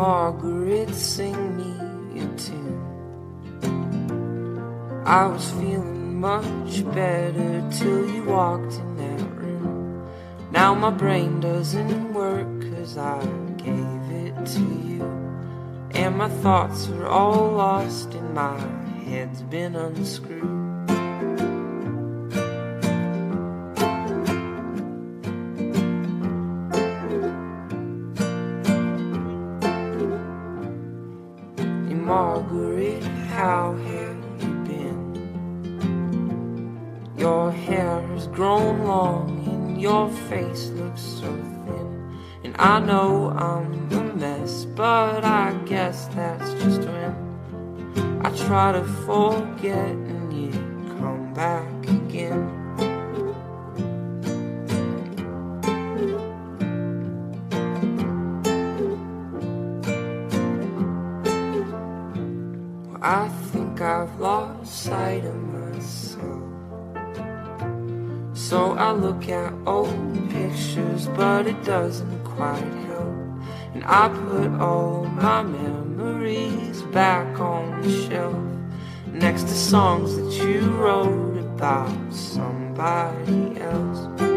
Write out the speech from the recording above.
Margaret, sing me a tune. I was feeling much better till you walked in that room. Now my brain doesn't work 'cause I gave it to you, and my thoughts are all lost and my head's been unscrewed. Hey Margaret, how have you been? Your hair has grown long and your face looks so thin. And I know I'm a mess, but I guess that's just when I try to forget and you come back again. Well, I think I've lost sight of myself, so I look at old pictures, but it doesn't quite help. And I put all my memories back on the shelf, next to songs that you wrote about somebody else.